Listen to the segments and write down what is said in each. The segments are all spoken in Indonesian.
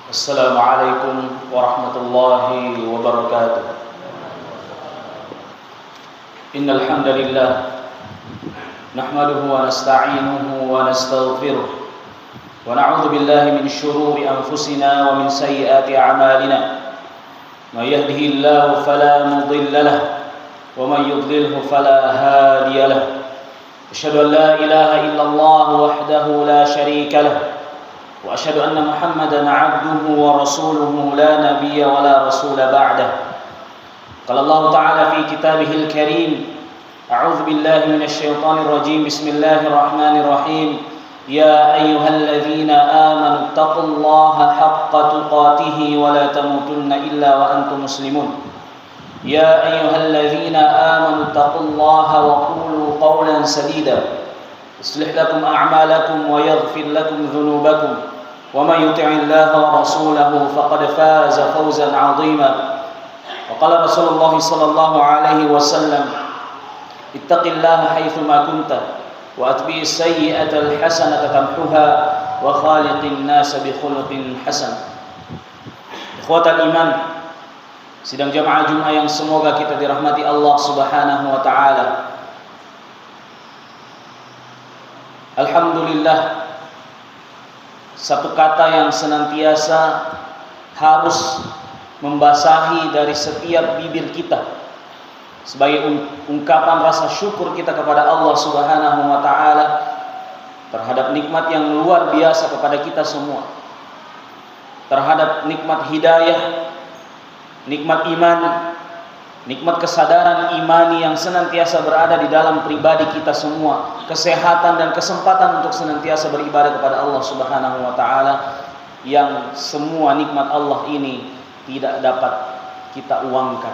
السلام عليكم ورحمة الله وبركاته. إن الحمد لله نحمده ونستعينه ونستغفره ونعوذ بالله من شرور أنفسنا ومن سيئات أعمالنا. من يهده الله فلا مضل له ومن يضلله فلا هادي له. أشهد أن لا إله إلا الله وحده لا شريك له وأشهد أن محمدا عبده ورسوله لا نبي ولا رسول بعده. قال الله تعالى في كتابه الكريم: أعوذ بالله من الشيطان الرجيم. بسم الله الرحمن الرحيم. يا أيها الذين آمنوا اتقوا الله حق تقاته ولا تموتن إلا وأنتم مسلمون. يا أيها الذين آمنوا اتقوا الله وقولوا قولا سديدا يصلح لكم أعمالكم ويغفر لكم ذنوبكم ومن يطع الله ورسوله فقد فاز فوزا عظيما. وقال رسول الله صلى الله عليه وسلم: اتق الله حيثما كنت وأتبع السيئة الحسنة تمحها وخالق الناس بخلق حسن. Ikhwatal iman, sidang jamaah Jumat yang semoga kita dirahmati Allah Subhanahu wa taala. Alhamdulillah, satu kata yang senantiasa harus membasahi dari setiap bibir kita sebagai ungkapan rasa syukur kita kepada Allah Subhanahu wa taala terhadap nikmat yang luar biasa kepada kita semua, terhadap nikmat hidayah, nikmat iman, nikmat kesadaran imani yang senantiasa berada di dalam pribadi kita semua, kesehatan dan kesempatan untuk senantiasa beribadah kepada Allah Subhanahu wa taala, yang semua nikmat Allah ini tidak dapat kita uangkan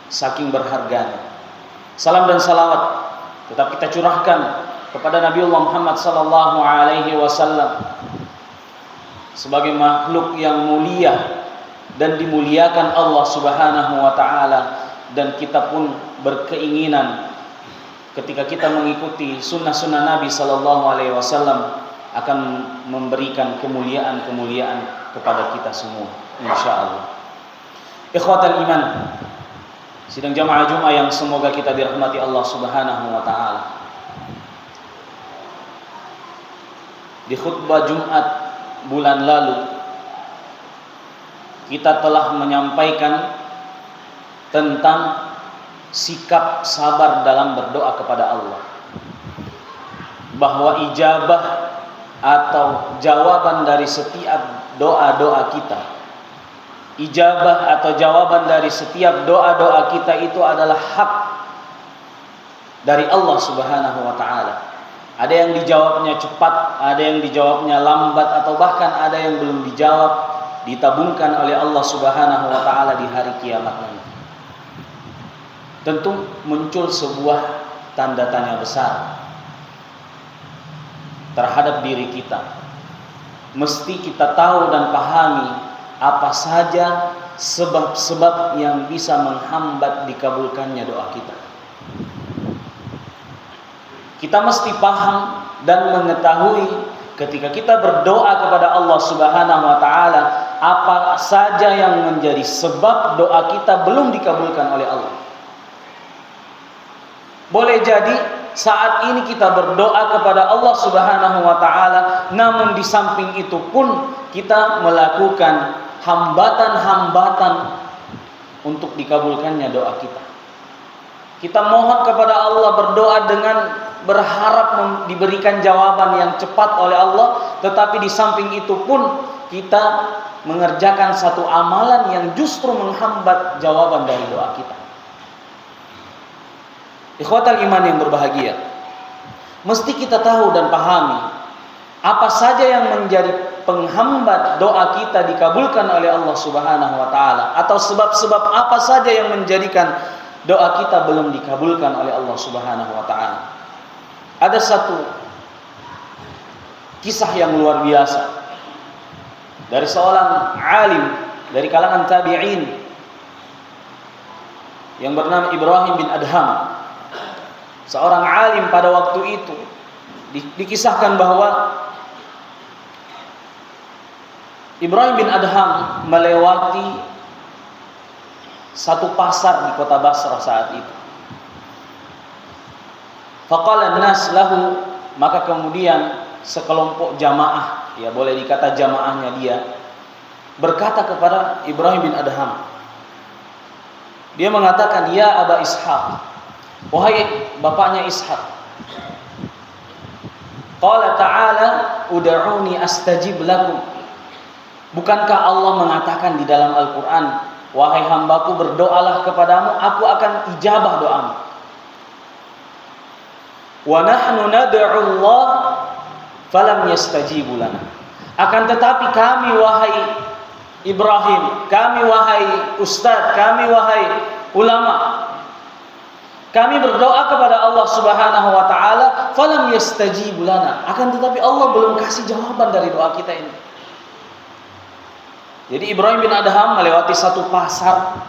saking berharganya. Salam dan salawat tetap kita curahkan kepada Nabiullah Muhammad sallallahu alaihi wasallam sebagai makhluk yang mulia dan dimuliakan Allah Subhanahu wa taala, dan kita pun berkeinginan ketika kita mengikuti sunnah-sunnah Nabi sallallahu alaihi wasallam akan memberikan kemuliaan-kemuliaan kepada kita semua insyaallah. Ikhwatal iman, sidang jamaah Jumat yang semoga kita dirahmati Allah Subhanahu wa taala. Di khutbah Jumat bulan lalu kita telah menyampaikan tentang sikap sabar dalam berdoa kepada Allah, bahwa ijabah atau jawaban dari setiap doa-doa kita, ijabah atau jawaban dari setiap doa-doa kita itu adalah hak dari Allah Subhanahu wa taala. Ada yang dijawabnya cepat, ada yang dijawabnya lambat, atau bahkan ada yang belum dijawab, ditabungkan oleh Allah Subhanahu wa taala di hari kiamat nanti. Tentu muncul sebuah tanda tanya besar terhadap diri kita. Mesti kita tahu dan pahami apa saja sebab-sebab yang bisa menghambat dikabulkannya doa kita. Kita mesti paham dan mengetahui ketika kita berdoa kepada Allah Subhanahu wa taala, apa saja yang menjadi sebab doa kita belum dikabulkan oleh Allah. Boleh jadi saat ini kita berdoa kepada Allah Subhanahu wa taala, namun di samping itu pun kita melakukan hambatan-hambatan untuk dikabulkannya doa kita. Kita mohon kepada Allah, berdoa dengan berharap diberikan jawaban yang cepat oleh Allah, tetapi di samping itu pun kita mengerjakan satu amalan yang justru menghambat jawaban dari doa kita. Ikhwatal iman yang berbahagia, mesti kita tahu dan pahami apa saja yang menjadi penghambat doa kita dikabulkan oleh Allah Subhanahu wa taala, atau sebab-sebab apa saja yang menjadikan doa kita belum dikabulkan oleh Allah Subhanahu wa taala. Ada satu kisah yang luar biasa dari seorang alim dari kalangan tabi'in yang bernama Ibrahim bin Adham. Seorang alim pada waktu itu dikisahkan bahwa Ibrahim bin Adham melewati satu pasar di kota Basrah saat itu. Faqala an-nas lahu, maka kemudian sekelompok jamaah, ya boleh dikata jamaahnya dia, berkata kepada Ibrahim bin Adham. Dia mengatakan, "Ya Aba Ishaq, wahai bapaknya Ishaq. Qala ta'ala ud'uni astajib lakum." Bukankah Allah mengatakan di dalam Al-Qur'an, "Wahai hambaku, berdoalah kepadamu, aku akan ijabah doamu." Wa nahnu nad'u Allah falam yastajibu lana. Akan tetapi kami wahai Ibrahim, kami wahai ustaz, kami wahai ulama, kami berdoa kepada Allah Subhanahu wa taala, falam yastajibu lana. Akan tetapi Allah belum kasih jawaban dari doa kita ini. Jadi Ibrahim bin Adham melewati satu pasar.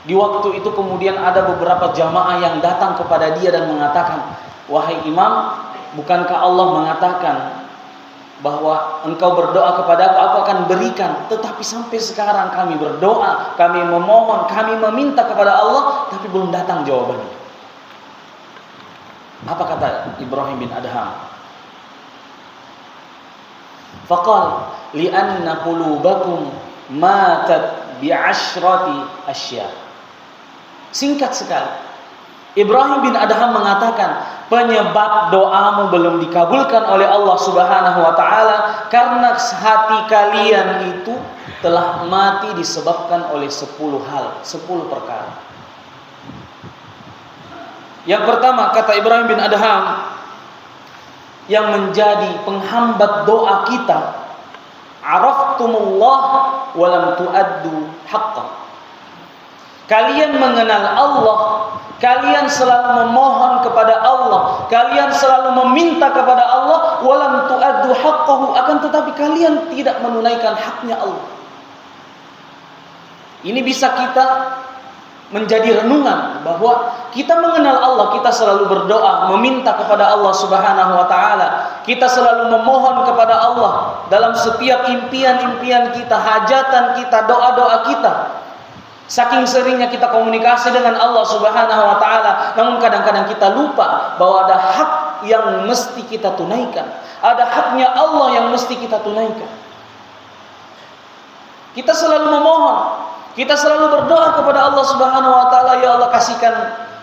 Di waktu itu kemudian ada beberapa jamaah yang datang kepada dia dan mengatakan, "Wahai imam, bukankah Allah mengatakan bahwa engkau berdoa kepadaku, aku akan berikan. Tetapi sampai sekarang kami berdoa, kami memohon, kami meminta kepada Allah, tapi belum datang jawabannya." Apa kata Ibrahim bin Adham? Faqal li'anna qulubakum matat bi'ashrati asya. Singkat sekali, Ibrahim bin Adham mengatakan, penyebab doamu belum dikabulkan oleh Allah Subhanahu wa taala karena hati kalian itu telah mati disebabkan oleh 10 hal, 10 perkara. Yang pertama, kata Ibrahim bin Adham, yang menjadi penghambat doa kita, araftumullah wa lam tuaddu haqqah. Kalian mengenal Allah, kalian selalu memohon kepada Allah, kalian selalu meminta kepada Allah, walam tu'addu haqqahu, akan tetapi kalian tidak menunaikan haknya Allah. Ini bisa kita menjadi renungan bahwa kita mengenal Allah, kita selalu berdoa, meminta kepada Allah Subhanahu wa taala. Kita selalu memohon kepada Allah dalam setiap impian-impian kita, hajatan kita, doa-doa kita. Saking seringnya kita komunikasi dengan Allah Subhanahu wa taala, namun kadang-kadang kita lupa bahwa ada hak yang mesti kita tunaikan. Ada haknya Allah yang mesti kita tunaikan. Kita selalu memohon, kita selalu berdoa kepada Allah Subhanahu wa taala, ya Allah kasihkan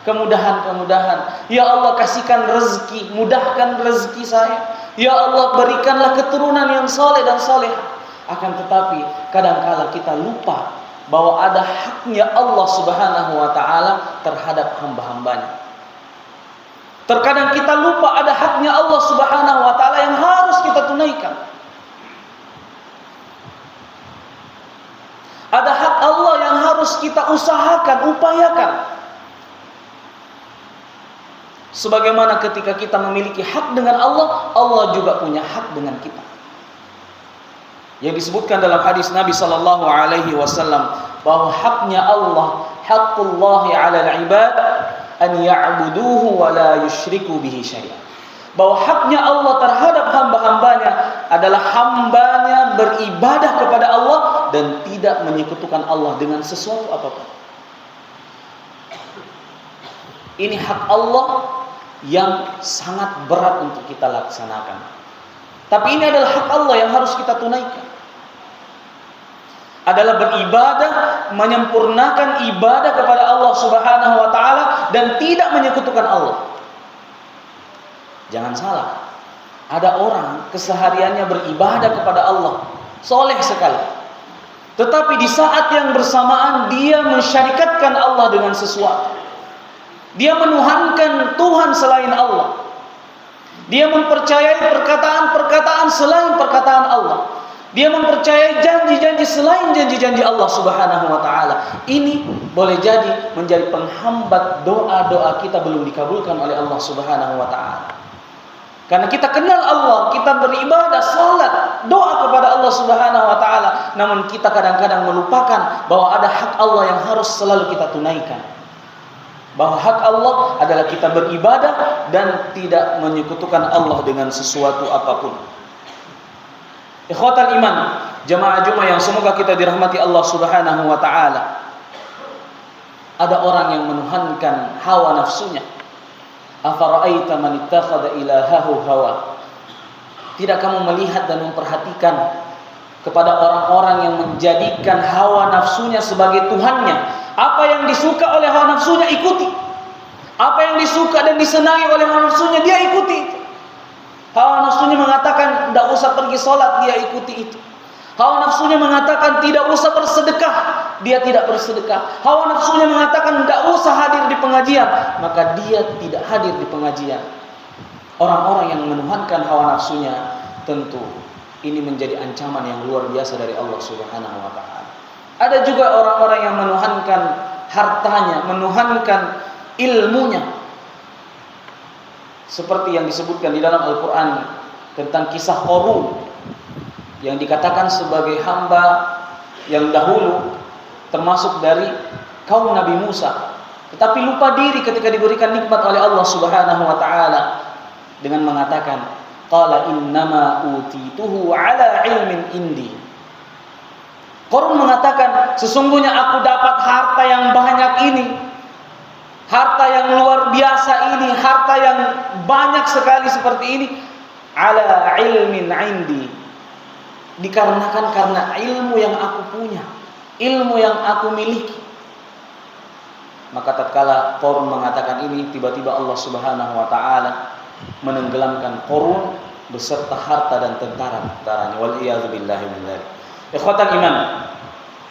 kemudahan-kemudahan. Ya Allah kasihkan rezeki, mudahkan rezeki saya. Ya Allah berikanlah keturunan yang saleh dan salehah. Akan tetapi kadang-kala kita lupa bahwa ada haknya Allah Subhanahu wa taala terhadap hamba-hambanya. Terkadang kita lupa ada haknya Allah Subhanahu wa taala yang harus kita tunaikan. Ada hak Allah yang harus kita usahakan, upayakan. Sebagaimana ketika kita memiliki hak dengan Allah, Allah juga punya hak dengan kita. Yang disebutkan dalam hadis Nabi sallallahu alaihi wasallam bahwa haknya Allah, haqqullahi 'alal 'ibad an ya'buduhu wa la yusyriku bihi syai'an. Bahwa haknya Allah terhadap hamba-hambanya adalah hambanya beribadah kepada Allah dan tidak menyekutukan Allah dengan sesuatu apapun. Ini hak Allah yang sangat berat untuk kita laksanakan. Tapi ini adalah hak Allah yang harus kita tunaikan. Adalah beribadah, menyempurnakan ibadah kepada Allah Subhanahu wa taala dan tidak menyekutukan Allah. Jangan salah. Ada orang kesehariannya beribadah kepada Allah, soleh sekali. Tetapi di saat yang bersamaan dia mensyarikatkan Allah dengan sesuatu. Dia menuhankan Tuhan selain Allah. Dia mempercayai perkataan-perkataan selain perkataan Allah. Dia mempercayai janji-janji selain janji-janji Allah Subhanahu wa taala. Ini boleh jadi menjadi penghambat doa-doa kita belum dikabulkan oleh Allah Subhanahu wa taala. Karena kita kenal Allah, kita beribadah, salat, doa kepada Allah Subhanahu wa taala, namun kita kadang-kadang melupakan bahwa ada hak Allah yang harus selalu kita tunaikan. Bahwa hak Allah adalah kita beribadah dan tidak menyekutukan Allah dengan sesuatu apapun. Ikhwatal iman, Jamaah Jumat yang semoga kita dirahmati Allah Subhanahu wa taala. Ada orang yang menuhankan hawa nafsunya. Afara'aita man ittakhadha ilahahu hawa. Tidak kamu melihat dan memperhatikan kepada orang-orang yang menjadikan hawa nafsunya sebagai tuhannya. Apa yang disuka oleh hawa nafsunya ikuti. Apa yang disuka dan disenangi oleh hawa nafsunya dia ikuti. Hawa nafsunya mengatakan tidak usah pergi sholat, dia ikuti itu. Hawa nafsunya mengatakan tidak usah bersedekah, dia tidak bersedekah. Hawa nafsunya mengatakan tidak usah hadir di pengajian, maka dia tidak hadir di pengajian. Orang-orang yang menuhankan hawa nafsunya, tentu ini menjadi ancaman yang luar biasa dari Allah Subhanahu wa taala. Ada juga orang-orang yang menuhankan hartanya, menuhankan ilmunya. Seperti yang disebutkan di dalam Al-Qur'an tentang kisah Qarun yang dikatakan sebagai hamba yang dahulu termasuk dari kaum Nabi Musa, tetapi lupa diri ketika diberikan nikmat oleh Allah Subhanahu wa taala dengan mengatakan qala innama utituhu ala ilmin indi. Qarun mengatakan sesungguhnya aku dapat harta yang banyak ini, harta yang luar biasa ini, harta yang banyak sekali seperti ini ala ilmin indi, dikarenakan karena ilmu yang aku punya, ilmu yang aku miliki. Maka tatkala Qarun mengatakan ini, tiba-tiba Allah Subhanahu wa taala menenggelamkan Qarun beserta harta dan tentara-tentaranya. Wal iyadzu billahi min dzalik. Ikhwatal iman,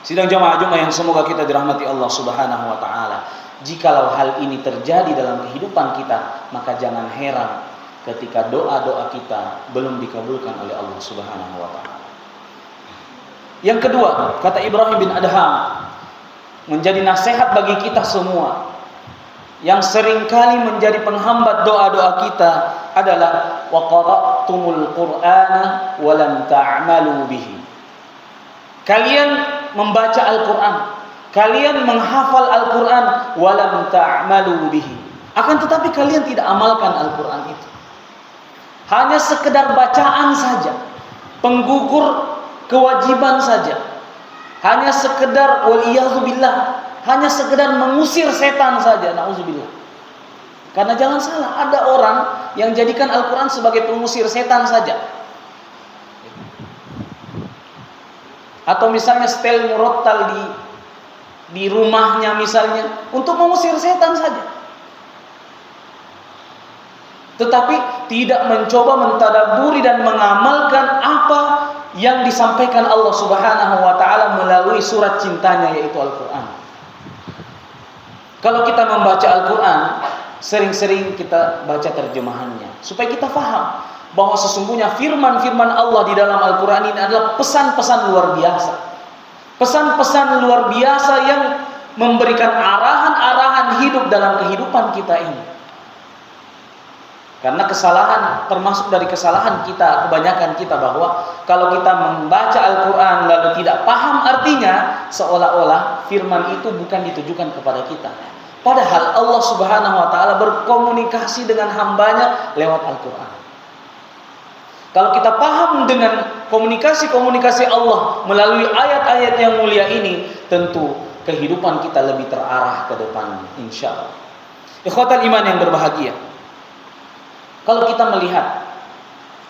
sidang jamaah Jumat yang semoga kita dirahmati Allah Subhanahu wa taala. Jikalau hal ini terjadi dalam kehidupan kita, maka jangan heran ketika doa-doa kita belum dikabulkan oleh Allah Subhanahu wa taala. Yang kedua, kata Ibrahim bin Adham, menjadi nasihat bagi kita semua yang seringkali menjadi penghambat doa-doa kita adalah wa qara'tumul qur'ana wa lam ta'malu bihi. Kalian membaca Al-Qur'an, kalian menghafal Al-Qur'an wa lam ta'malu bihi. Akan tetapi kalian tidak amalkan Al-Qur'an itu. Hanya sekedar bacaan saja, penggugur kewajiban saja, hanya sekedar waliyadzubillah, hanya sekedar mengusir setan saja, nauzubillah. Karena jangan salah, ada orang yang jadikan Al-Quran sebagai pengusir setan saja. Atau misalnya setel murattal di rumahnya misalnya untuk mengusir setan saja. Tetapi tidak mencoba mentadabburi dan mengamalkan apa yang disampaikan Allah Subhanahu wa taala melalui surat cintanya, yaitu Al-Qur'an. Kalau kita membaca Al-Qur'an, sering-sering kita baca terjemahannya supaya kita faham bahwa sesungguhnya firman-firman Allah di dalam Al-Qur'an ini adalah pesan-pesan luar biasa. Pesan-pesan luar biasa yang memberikan arahan-arahan hidup dalam kehidupan kita ini. Karena kesalahan, termasuk dari kesalahan kita, kebanyakan kita, bahwa kalau kita membaca Al-Quran lalu tidak paham artinya, seolah-olah firman itu bukan ditujukan kepada kita. Padahal Allah Subhanahu wa taala berkomunikasi dengan hambanya lewat Al-Quran. Kalau kita paham dengan komunikasi-komunikasi Allah melalui ayat-ayat yang mulia ini, tentu kehidupan kita lebih terarah ke depan, insyaallah. Ikhwatal iman yang berbahagia, kalau kita melihat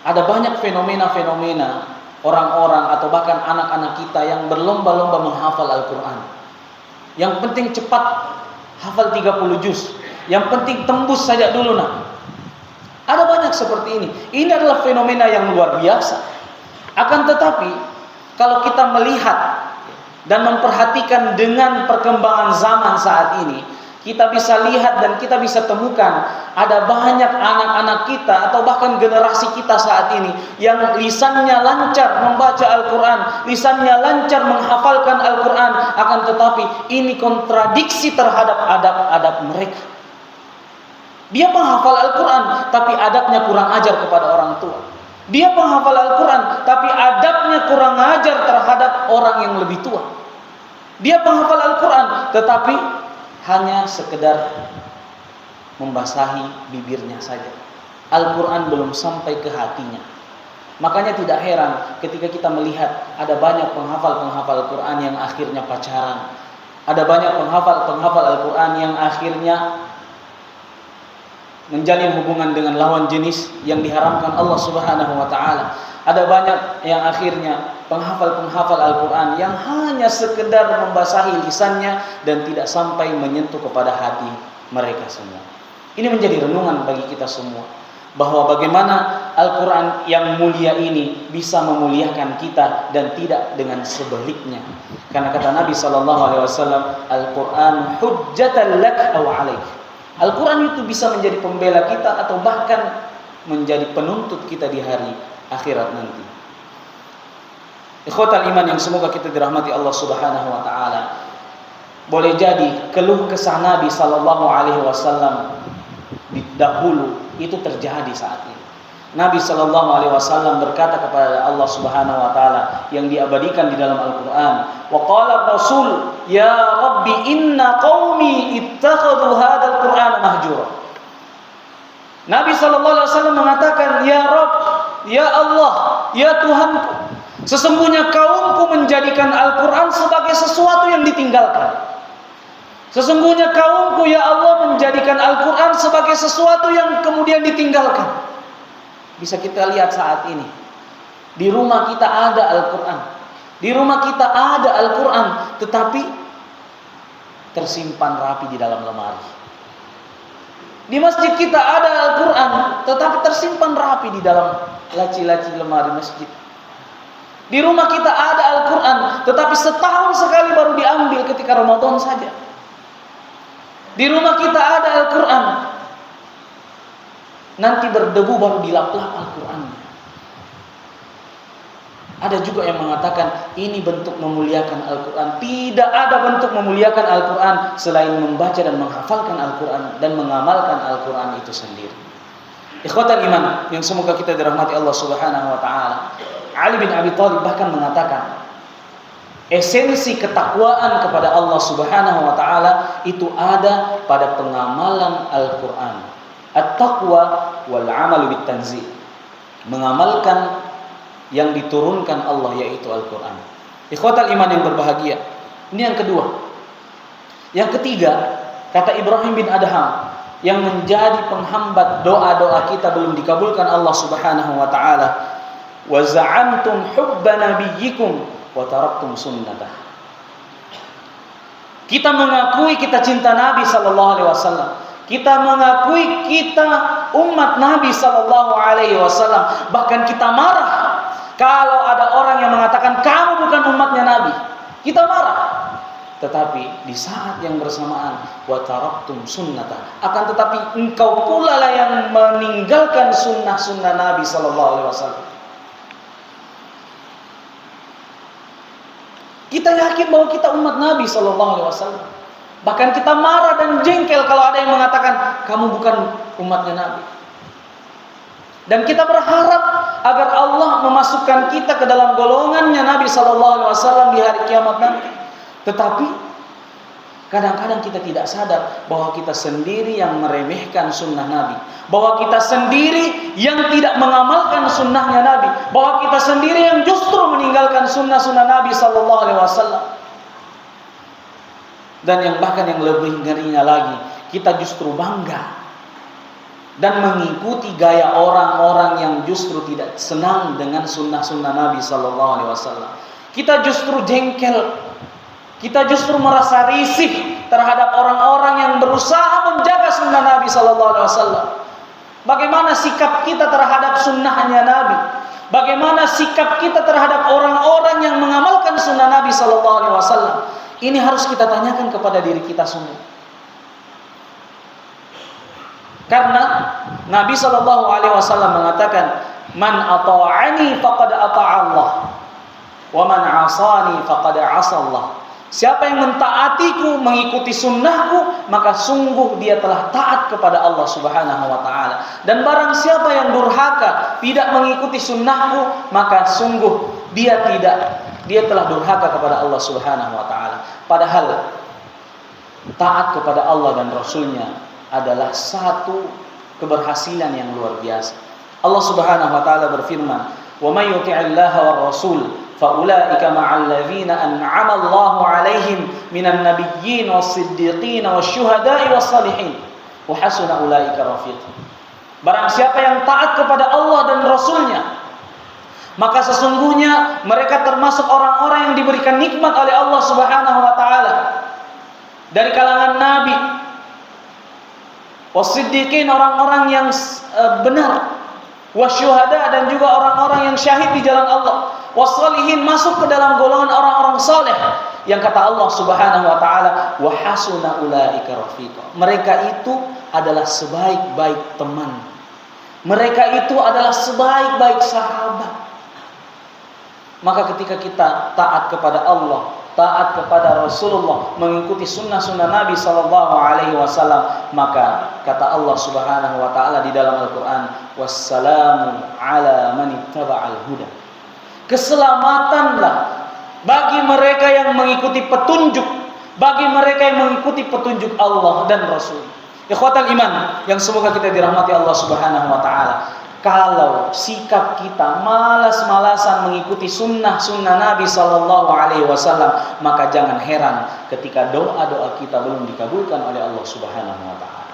ada banyak fenomena-fenomena orang-orang atau bahkan anak-anak kita yang berlomba-lomba menghafal Al-Quran. Yang penting cepat hafal 30 juz, yang penting tembus saja dulu nak. Ada banyak seperti ini. Ini adalah fenomena yang luar biasa. Akan tetapi kalau kita melihat dan memperhatikan dengan perkembangan zaman saat ini, kita bisa lihat dan kita bisa temukan ada banyak anak-anak kita atau bahkan generasi kita saat ini yang lisannya lancar membaca Al-Quran, lisannya lancar menghafalkan Al-Quran, akan tetapi ini kontradiksi terhadap adab-adab mereka. Dia penghafal Al-Quran tapi adabnya kurang ajar kepada orang tua. Dia penghafal Al-Quran tapi adabnya kurang ajar terhadap orang yang lebih tua. Dia penghafal Al-Quran tetapi hanya sekedar membasahi bibirnya saja. Al-Quran belum sampai ke hatinya. Makanya tidak heran ketika kita melihat ada banyak penghafal-penghafal Al-Quran yang akhirnya pacaran. Ada banyak penghafal-penghafal Al-Quran yang akhirnya menjalin hubungan dengan lawan jenis yang diharamkan Allah Subhanahu wa taala. Ada banyak yang akhirnya penghafal-penghafal Al-Quran yang hanya sekedar membasahi lisannya dan tidak sampai menyentuh kepada hati mereka semua. Ini menjadi renungan bagi kita semua, bahwa bagaimana Al-Quran yang mulia ini bisa memuliakan kita dan tidak dengan sebaliknya. Karena kata Nabi SAW, Al-Quran hujjatan lak aw alaik. Al-Quran itu bisa menjadi pembela kita atau bahkan menjadi penuntut kita di hari akhirat nanti. Ikhwatal iman yang semoga kita dirahmati Allah Subhanahu wa taala. Boleh jadi keluh kesah Nabi sallallahu alaihi wasallam dahulu itu terjadi saat ini. Nabi sallallahu alaihi wasallam berkata kepada Allah Subhanahu wa taala yang diabadikan di dalam Al-Qur'an, wa qala Rasul, ya Rabbi inna qaumi ittakhadhu hadzal Qur'ana mahjura. Nabi sallallahu alaihi wasallam mengatakan, ya Rabb, ya Allah, ya Tuhanku, sesungguhnya kaumku menjadikan Al-Quran sebagai sesuatu yang ditinggalkan. Sesungguhnya kaumku, ya Allah, menjadikan Al-Quran sebagai sesuatu yang kemudian ditinggalkan. Bisa kita lihat saat ini. Di rumah kita ada Al-Quran. Di rumah kita ada Al-Quran, tetapi tersimpan rapi di dalam lemari. Di masjid kita ada Al-Quran, tetapi tersimpan rapi di dalam laci-laci lemari masjid. Di rumah kita ada Al-Quran, tetapi setahun sekali baru diambil ketika Ramadan saja. Di rumah kita ada Al-Quran, nanti berdebu baru dilap-lap Al-Quran. Ada juga yang mengatakan ini bentuk memuliakan Al-Quran. Tidak ada bentuk memuliakan Al-Quran selain membaca dan menghafalkan Al-Quran dan mengamalkan Al-Quran itu sendiri. Ikhwatal iman yang semoga kita dirahmati Allah Subhanahu wa taala. Ali bin Abi Thalib bahkan mengatakan esensi ketakwaan kepada Allah Subhanahu wa taala itu ada pada pengamalan Al-Quran. At-taqwa wal 'amalu bit tanzil. Mengamalkan yang diturunkan Allah, yaitu Al-Quran. Ikhwatal iman yang berbahagia. Ini yang kedua. Yang ketiga, kata Ibrahim bin Adham, yang menjadi penghambat doa-doa kita belum dikabulkan Allah Subhanahu wa taala, wa za'antum hubba nabiyyikum wa taraktum sunnatah. Kita mengakui kita cinta Nabi sallallahu alaihi wasallam. Kita mengakui kita umat Nabi sallallahu alaihi wasallam. Bahkan kita marah kalau ada orang yang mengatakan kamu bukan umatnya Nabi. Kita marah. Tetapi di saat yang bersamaan, wa taraktum sunnatah, akan tetapi engkau pula lah yang meninggalkan sunnah-sunnah Nabi sallallahu alaihi wasallam. Kita yakin bahwa kita umat Nabi sallallahu alaihi wasallam. Bahkan kita marah dan jengkel kalau ada yang mengatakan kamu bukan umatnya Nabi. Dan kita berharap agar Allah memasukkan kita ke dalam golongannya Nabi sallallahu alaihi wasallam di hari kiamat nanti. Tetapi kadang-kadang kita tidak sadar bahwa kita sendiri yang meremehkan sunnah Nabi, bahwa kita sendiri yang tidak mengamalkan sunnahnya Nabi, bahwa kita sendiri yang justru meninggalkan sunnah-sunnah Nabi sallallahu alaihi wasallam. Dan yang bahkan yang lebih ngerinya lagi, kita justru bangga dan mengikuti gaya orang-orang yang justru tidak senang dengan sunnah-sunnah Nabi sallallahu alaihi wasallam. Kita justru jengkel, kita justru merasa risih terhadap orang-orang yang berusaha menjaga sunnah Nabi sallallahu alaihi wasallam. Bagaimana sikap kita terhadap sunnahnya Nabi? Bagaimana sikap kita terhadap orang-orang yang mengamalkan sunnah Nabi sallallahu alaihi wasallam? Ini harus kita tanyakan kepada diri kita semua. Karena Nabi sallallahu alaihi wasallam mengatakan, "Man ata'ani faqad ata'a Allah, wa man 'asani faqad 'asa Allah." Siapa yang mentaatiku, mengikuti sunnahku, maka sungguh dia telah taat kepada Allah Subhanahu wa taala. Dan barang siapa yang durhaka, tidak mengikuti sunnahku, maka sungguh dia telah durhaka kepada Allah Subhanahu wa taala. Padahal taat kepada Allah dan Rasulnya adalah satu keberhasilan yang luar biasa. Allah Subhanahu wa taala berfirman, wa may yuti'illaha war rasul fa ulaika ma'al ladzina an'ama Allahu 'alaihim minan nabiyyin was-siddiqin wasyuhada'i was-salihin wa hasuna ulaika rafiqa. Barang siapa yang taat kepada Allah dan Rasulnya, maka sesungguhnya mereka termasuk orang-orang yang diberikan nikmat oleh Allah Subhanahu wa taala dari kalangan nabi, was-siddiqin orang-orang yang benar, wasyuhada dan juga orang-orang yang syahid di jalan Allah, was-salihin masuk ke dalam golongan orang-orang saleh yang kata Allah Subhanahu wa taala wa hasuna ulaika rafiqa. Mereka itu adalah sebaik-baik teman. Mereka itu adalah sebaik-baik sahabat. Maka ketika kita taat kepada Allah, taat kepada Rasulullah, mengikuti sunnah-sunnah Nabi SAW, maka kata Allah Subhanahu wa taala di dalam Al-Qur'an, wassalamu ala man ittaba'al huda. Keselamatanlah bagi mereka yang mengikuti petunjuk, bagi mereka yang mengikuti petunjuk Allah dan Rasul. Ikhwatal iman yang semoga kita dirahmati Allah Subhanahu wa taala. Kalau sikap kita malas-malasan mengikuti sunnah-sunnah Nabi Sallallahu Alaihi Wasallam, maka jangan heran ketika doa-doa kita belum dikabulkan oleh Allah Subhanahu Wa Taala.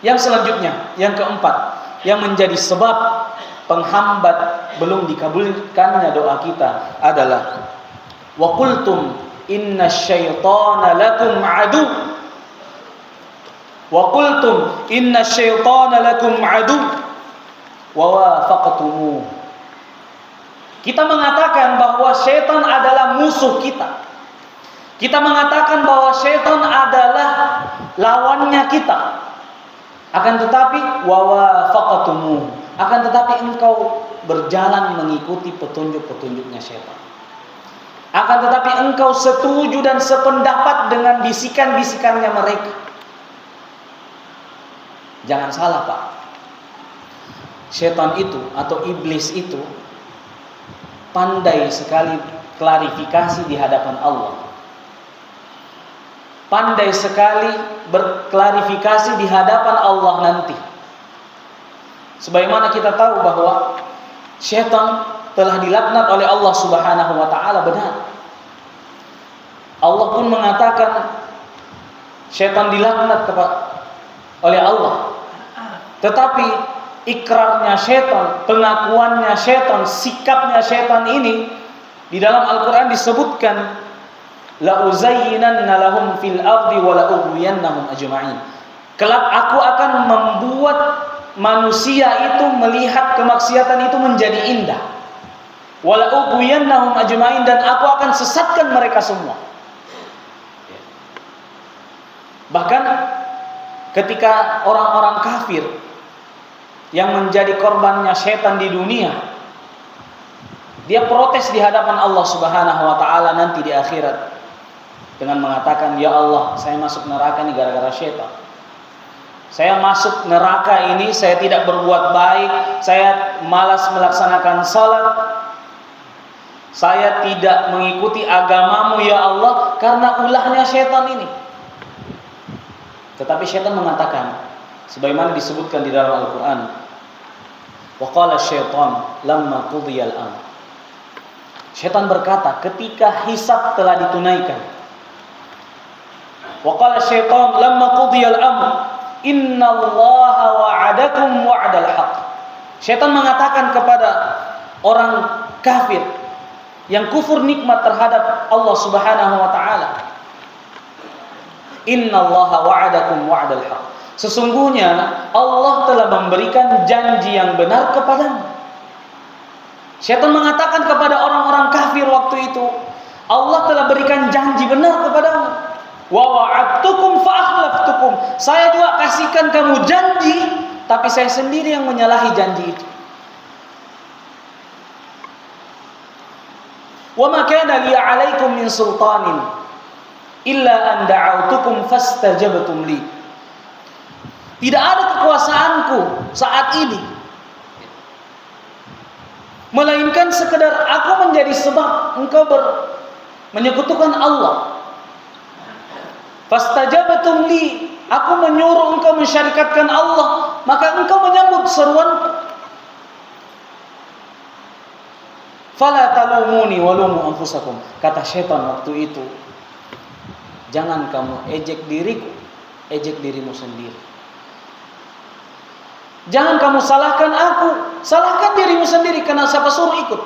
Yang selanjutnya, yang keempat, yang menjadi sebab penghambat belum dikabulkannya doa kita adalah wa qultum inna syaitana lakum adu. Wa qultum inna syaitana lakum adu wa wafaqtumuh. Kita mengatakan bahwa syaitan adalah musuh kita. Kita mengatakan bahwa syaitan adalah lawannya kita. Akan tetapi wa wafaqtumuh, akan tetapi engkau berjalan mengikuti petunjuk-petunjuknya syaitan. Akan tetapi engkau setuju dan sependapat dengan bisikan-bisikannya mereka. Jangan salah Pak, syaitan itu atau iblis itu pandai sekali klarifikasi di hadapan Allah. Pandai sekali berklarifikasi di hadapan Allah nanti. Sebagaimana kita tahu bahwa syaitan telah dilaknat oleh Allah Subhanahu wa taala, benar. Allah pun mengatakan syaitan dilaknat oleh Allah. Tetapi ikrarnya syaitan, pengakuannya syaitan, sikapnya syaitan ini di dalam Al-Quran disebutkan la uzayyinanna lahum fil ardi wa la ughwiyannahum ajma'in. Kelak aku akan membuat manusia itu melihat kemaksiatan itu menjadi indah. Wa la ughwiyannahum ajma'in, dan aku akan sesatkan mereka semua. Bahkan ketika orang-orang kafir yang menjadi korbannya syaitan di dunia, dia protes di hadapan Allah Subhanahu wa taala nanti di akhirat dengan mengatakan, ya Allah, saya masuk neraka ini gara-gara syaitan. Saya masuk neraka ini, saya tidak berbuat baik, saya malas melaksanakan salat, saya tidak mengikuti agamamu ya Allah karena ulahnya syaitan ini. Tetapi syaitan mengatakan, sebagaimana disebutkan di dalam Al-Quran, wa qala syaitan lamma qudiyal amr. Syaitan berkata ketika hisab telah ditunaikan, wa qala syaitan lamma qudiyal amr innallaha wa'adakum wa'dal haqq. Syaitan mengatakan kepada orang kafir yang kufur nikmat terhadap Allah Subhanahu wa taala, innallaha wa'adakum wa'dal haqq. Sesungguhnya Allah telah memberikan janji yang benar kepadamu. Syaitan mengatakan kepada orang-orang kafir waktu itu, Allah telah berikan janji benar kepadamu. Wa wa'adtukum fa akhlaftukum. Saya juga kasihkan kamu janji, tapi saya sendiri yang menyalahi janji itu. Wa ma kana li 'alaikum min sultanin illa an da'autukum fastajabtum li. Tidak ada kekuasaanku saat ini, melainkan sekedar aku menjadi sebab engkau menyekutukan Allah. Fastajabtum li, aku menyuruh engkau mensyarikatkan Allah, maka engkau menyambut seruanku. Fala talumuni walumu anfusakum. Kata syaitan waktu itu, jangan kamu ejek diriku, ejek dirimu sendiri. Jangan kamu salahkan aku, salahkan dirimu sendiri, karena siapa suruh ikut.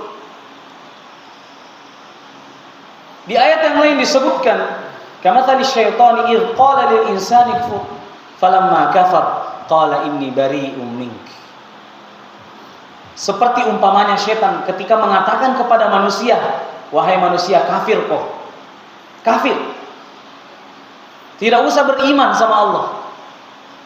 Di ayat yang lain disebutkan, kamathali syaitani idh qala lil insani kfur falamma kafar qala inni bari'um mink. Seperti umpamanya syaitan ketika mengatakan kepada manusia, wahai manusia, kafir kok. Kafir. Tidak usah beriman sama Allah.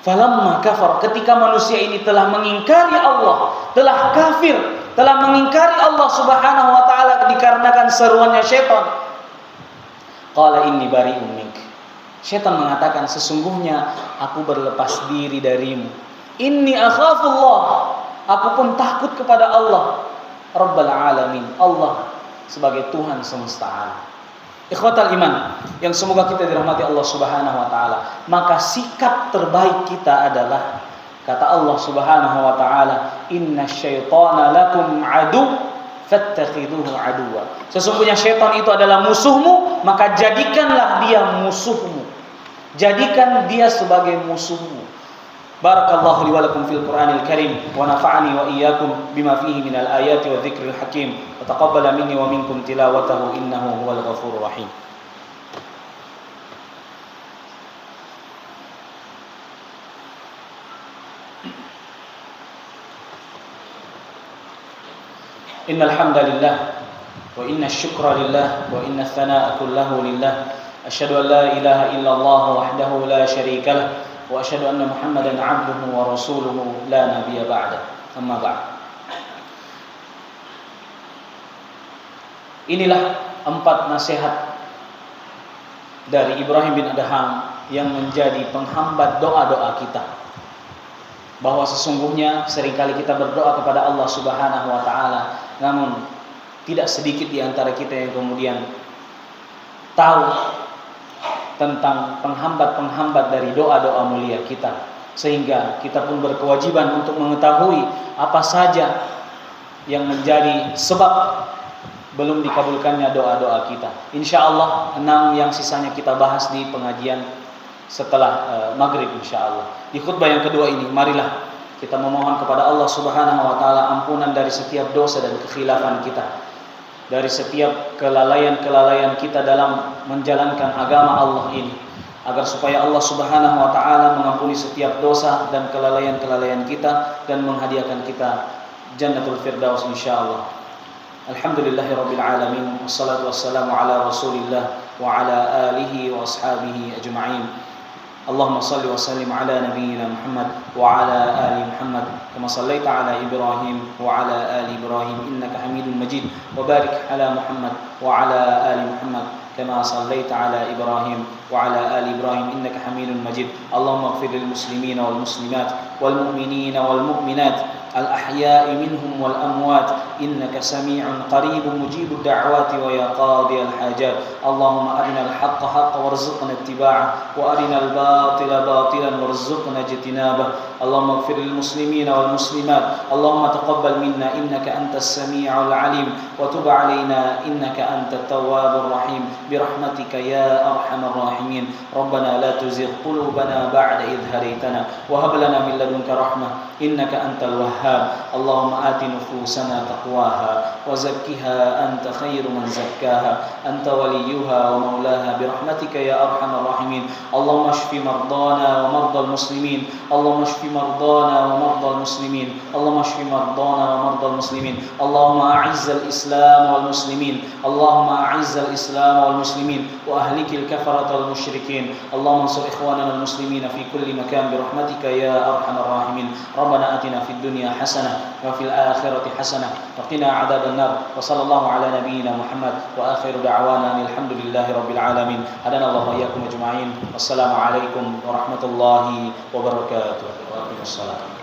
Falamma kafar, ketika manusia ini telah mengingkari Allah, telah kafir, telah mengingkari Allah Subhanahu wa taala dikarenakan seruannya syaitan. Qala inni bari'um mink. Syaitan mengatakan, sesungguhnya aku berlepas diri darimu. Inni akhafullah. Aku pun takut kepada Allah Rabbal Alamin, Allah sebagai Tuhan semesta alam. Ikhwatal iman, yang semoga kita dirahmati Allah Subhanahu wa taala, maka sikap terbaik kita adalah, kata Allah Subhanahu wa taala, innasyaitana lakum adu fattakhiduhu aduwa. Sesungguhnya syaitan itu adalah musuhmu, maka jadikanlah dia musuhmu. Jadikan dia sebagai musuhmu. Barakallahu li wa lakum fil Qur'anil Karim wa nafa'ani wa iyyakum bima fihi minal ayati wa dzikril hakim wa taqabbala minni wa minkum tilawatahu innahu huwal ghafurur rahim. Innal hamdalillah wa inna syukra lillah wa inna tsanaa'a kullahu lillah. Asyhadu an la ilaha illallah wahdahu la syarika lah wa asyhadu anna Muhammadan 'abduhu wa rasuluhu la nabiyya ba'da. Amma ba'd. Inilah 4 nasihat dari Ibrahim bin Adham yang menjadi penghambat doa-doa kita. Bahwa sesungguhnya seringkali kita berdoa kepada Allah Subhanahu wa taala, namun tidak sedikit di antara kita yang kemudian tahu tentang penghambat-penghambat dari doa-doa mulia kita, sehingga kita pun berkewajiban untuk mengetahui apa saja yang menjadi sebab belum dikabulkannya doa-doa kita. Insyaallah 6 yang sisanya kita bahas di pengajian setelah maghrib insyaallah. Di khutbah yang kedua ini, marilah kita memohon kepada Allah Subhanahu wa taala ampunan dari setiap dosa dan kekhilafan kita, dari setiap kelalaian-kelalaian kita dalam menjalankan agama Allah ini, agar supaya Allah Subhanahu wa taala mengampuni setiap dosa dan kelalaian-kelalaian kita dan menghadiahkan kita Jannatul Firdaus insyaallah. Alhamdulillahirabbil alamin, wassalatu wassalamu ala Rasulillah wa ala alihi wa ashabihi ajma'in. Allahumma salli wa sallim ala nabiyyina Muhammad wa ala ali Muhammad kama sallaita ala Ibrahim wa ala ali Ibrahim innaka Hamidum Majid wa barik ala Muhammad wa ala ali Muhammad kama sallaita ala Ibrahim wa ala ali Ibrahim innaka Hamidum Majid. Allahumma ighfir lil muslimina wal muslimat wal mu'minina wal mu'minat الأحياء منهم والأموات إنك سميع قريب مجيب الدعوات ويا قاضي الحاجات. اللهم أرنا الحق حقا وارزقنا اتباعه وأرنا الباطل باطلا وارزقنا اجتنابه. اللهم اغفر للمسلمين والمسلمات. اللهم تقبل منا إنك أنت السميع العليم وتب علينا إنك أنت التواب الرحيم برحمتك يا أرحم الراحمين. ربنا لا تزغ قلوبنا بعد إذ هديتنا وهب لنا من لدنك رحمة إنك أنت الوهاب. اللهم آت نفوسنا تقواها وزكها أنت خير من زكاها أنت وليها ومولاها برحمتك يا أرحم الراحمين. اللهم اشف مرضانا ومرضى المسلمين. اللهم اشف مرضانا ومرضى المسلمين. اللهم اشف مرضانا ومرضى المسلمين. اللهم أعز الإسلام والمسلمين. اللهم أعز الإسلام والمسلمين وأهلك الكفرة والمشركين. اللهم انصر إخواننا المسلمين في كل مكان برحمتك يا أرحم الراحمين. ربنا آتنا في الدنيا حسنة وفي الآخرة حسنة وقنا عذاب النار. وصلى الله على نبينا محمد وآخر دعوانا الحمد لله رب العالمين. هدانا الله وإياكم أجمعين. والسلام عليكم ورحمة الله وبركاته. وأقم الصلاة.